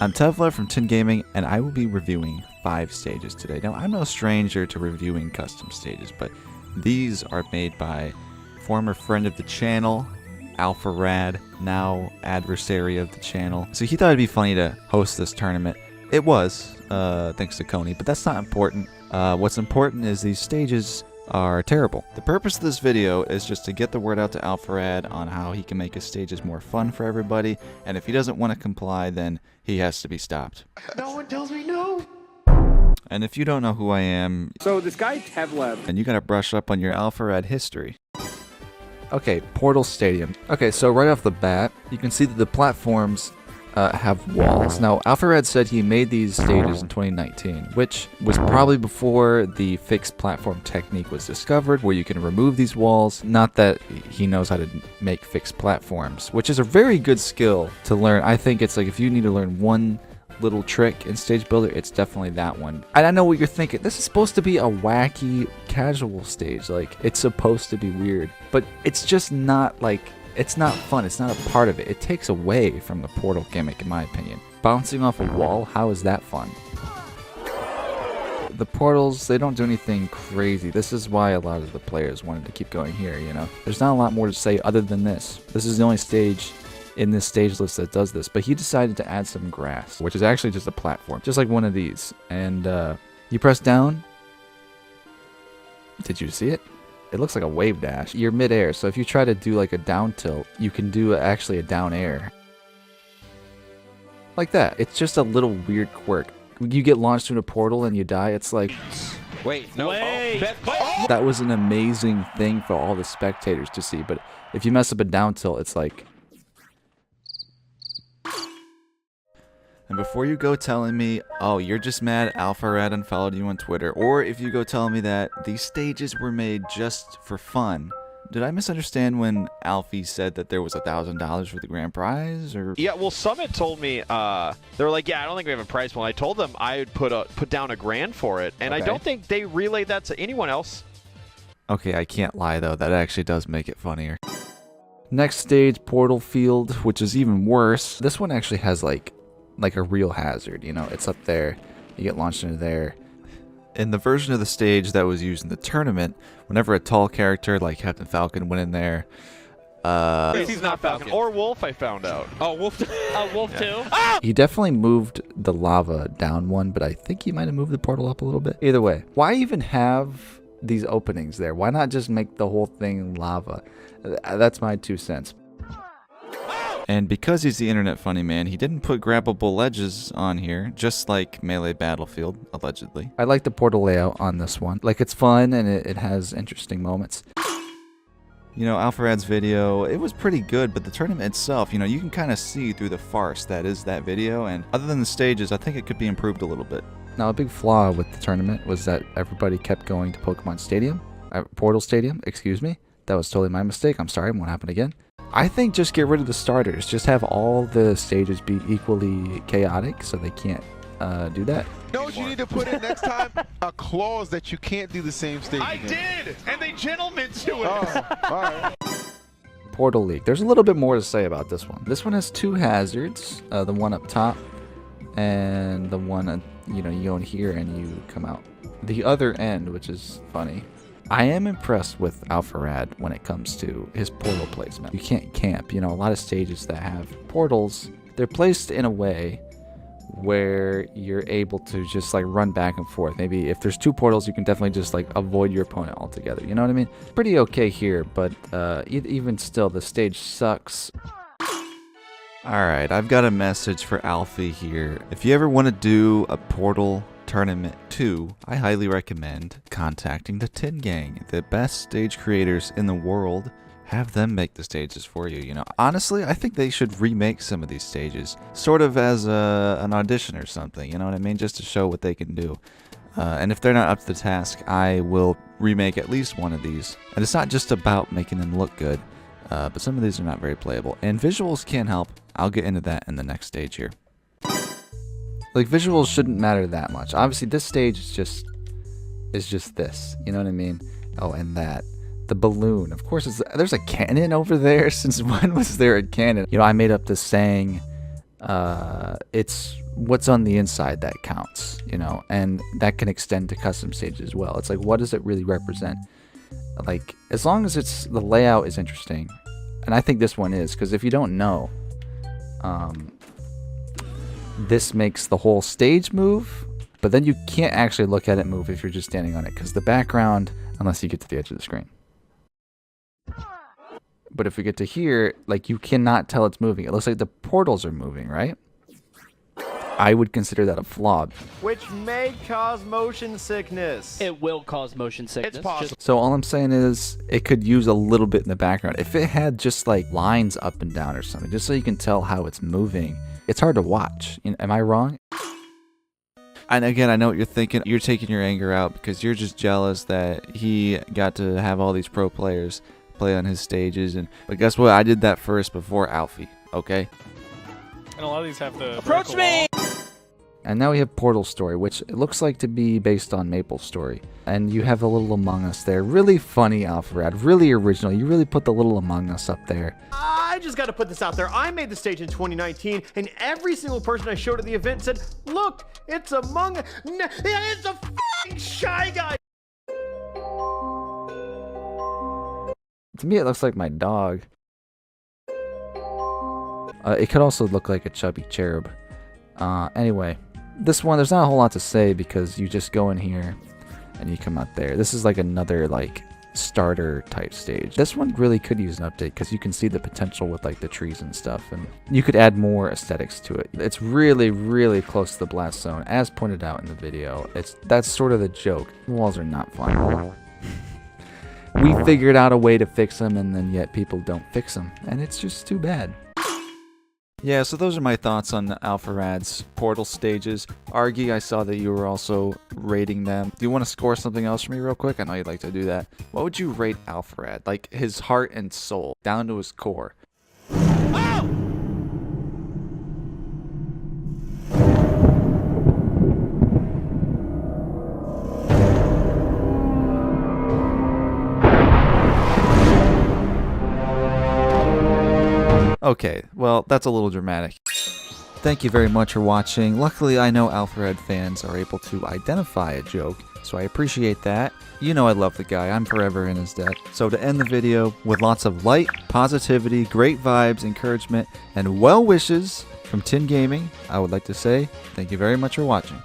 I'm Tevlev from Tin Gaming, and I will be reviewing 5 stages today. Now, I'm no stranger to reviewing custom stages, but these are made by former friend of the channel, Alpharad, now adversary of the channel. So he thought it'd be funny to host this tournament. It was, thanks to Coney, but that's not important. What's important is these stages are terrible. The purpose of this video is just to get the word out to Alpharad on how he can make his stages more fun for everybody, and if he doesn't want to comply, then he has to be stopped. No one tells me no. And if you don't know who I am, so this guy Tevlev, and you gotta brush up on your Alpharad history. Okay, Portal Stadium. Okay, so right off the bat, you can see that the platforms have walls. Now, Alpharad said he made these stages in 2019, which was probably before the fixed platform technique was discovered, where you can remove these walls. Not that he knows how to make fixed platforms, which is a very good skill to learn. I think it's like if you need to learn one little trick in Stage Builder, it's definitely that one. And I know what you're thinking. This is supposed to be a wacky, casual stage. Like, it's supposed to be weird, but it's just not like... It's not fun. It's not a part of it. It takes away from the Portal gimmick, in my opinion. Bouncing off a wall, how is that fun? The portals, they don't do anything crazy. This is why a lot of the players wanted to keep going here, you know? There's not a lot more to say other than this. This is the only stage in this stage list that does this, but he decided to add some grass, which is actually just a platform, just like one of these. And you press down. Did you see it? It looks like a wave dash. You're mid-air, so if you try to do like a down tilt, you can do actually a down air. Like that. It's just a little weird quirk. You get launched into a portal and you die, it's like... Wait, no. Wait. Oh. That was an amazing thing for all the spectators to see, but if you mess up a down tilt, it's like... And before you go telling me, oh, you're just mad Alpharad unfollowed you on Twitter, or if you go telling me that these stages were made just for fun, did I misunderstand when Alfie said that there was $1,000 for the grand prize, or? Yeah, well, Summit told me, they were like, yeah, I don't think we have a prize pool. I told them I would put down $1,000 for it, and Okay. I don't think they relayed that to anyone else. Okay, I can't lie though, that actually does make it funnier. Next stage, Portal Field, which is even worse. This one actually has like a real hazard, you know, it's up there, you get launched into there. In the version of the stage that was used in the tournament, whenever a tall character like Captain Falcon went in there, He's not Falcon. Or Wolf, I found out. oh Wolf, Wolf too. he definitely moved the lava down one, but I think he might have moved the portal up a little bit. Either way, why even have these openings there? Why not just make the whole thing lava? That's my 2 cents. And because he's the internet funny man, he didn't put grabbable ledges on here, just like Melee Battlefield, allegedly. I like the portal layout on this one. Like, it's fun and it has interesting moments. You know, Alpharad's video, it was pretty good, but the tournament itself, you know, you can kind of see through the farce that is that video, and other than the stages, I think it could be improved a little bit. Now, a big flaw with the tournament was that everybody kept going to Pokemon Stadium, Portal Stadium, excuse me. That was totally my mistake. I'm sorry, it won't happen again. I think just get rid of the starters. Just have all the stages be equally chaotic so they can't do that. You know what you need to put in next time? A clause that you can't do the same stage I again. did, and they gentlemen to it. Oh, all right. Portal League. There's a little bit more to say about this one. This one has 2 hazards. The one up top and the one, you know, you go in here and you come out the other end, which is funny. I am impressed with Alpharad when it comes to his portal placement. You can't camp. You know, a lot of stages that have portals, they're placed in a way where you're able to just like run back and forth. Maybe if there's 2 portals, you can definitely just like avoid your opponent altogether. You know what I mean? Pretty okay here, but even still, the stage sucks. Alright, I've got a message for Alfie here. If you ever want to do a Portal Tournament 2, I highly recommend contacting the Tin Gang. The best stage creators in the world. Have them make the stages for you, you know. Honestly, I think they should remake some of these stages, sort of as an audition or something, you know what I mean? Just to show what they can do. And if they're not up to the task, I will remake at least one of these. And it's not just about making them look good, but some of these are not very playable. And visuals can help. I'll get into that in the next stage here. Like, visuals shouldn't matter that much. Obviously, this stage is just this. You know what I mean? Oh, and that. The balloon. Of course, there's a cannon over there. Since when was there a cannon? You know, I made up this saying it's what's on the inside that counts, you know, and that can extend to custom stages as well. It's like, what does it really represent? Like, as long as it's the layout is interesting, and I think this one is, because if you don't know, this makes the whole stage move, but then you can't actually look at it move if you're just standing on it, because the background, unless you get to the edge of the screen. But if we get to here, like, you cannot tell it's moving. It looks like the portals are moving, right? I would consider that a flaw. Which may cause motion sickness. It will cause motion sickness. It's possible. So all I'm saying is it could use a little bit in the background. If it had just like lines up and down or something, just so you can tell how it's moving, it's hard to watch. Am I wrong? And again, I know what you're thinking. You're taking your anger out because you're just jealous that he got to have all these pro players play on his stages. But guess what? I did that first before Alfie, okay? And a lot of these have to Approach me! And now we have Portal Story, which it looks like to be based on Maple Story. And you have a little Among Us there. Really funny, Alpharad. Really original. You really put the little Among Us up there. I just got to put this out there. I made the stage in 2019, and every single person I showed at the event said, "Look, it's Among Us. It's a f***ing Shy Guy." To me, it looks like my dog. It could also look like a chubby cherub. Anyway, this one, there's not a whole lot to say because you just go in here and you come out there. This is like another like starter type stage. This one really could use an update because you can see the potential with like the trees and stuff, and you could add more aesthetics to it. It's really, really close to the blast zone, as pointed out in the video. That's sort of the joke. Walls are not fun. We figured out a way to fix them, and then yet people don't fix them, and it's just too bad. Yeah, so those are my thoughts on Alpharad's Portal stages. Argy, I saw that you were also rating them. Do you want to score something else for me real quick? I know you'd like to do that. What would you rate Alpharad? Like his heart and soul, down to his core. Okay, well, that's a little dramatic. Thank you very much for watching. Luckily, I know Alpharad fans are able to identify a joke, so I appreciate that. You know I love the guy. I'm forever in his debt. So to end the video with lots of light, positivity, great vibes, encouragement, and well wishes from Tin Gaming, I would like to say thank you very much for watching.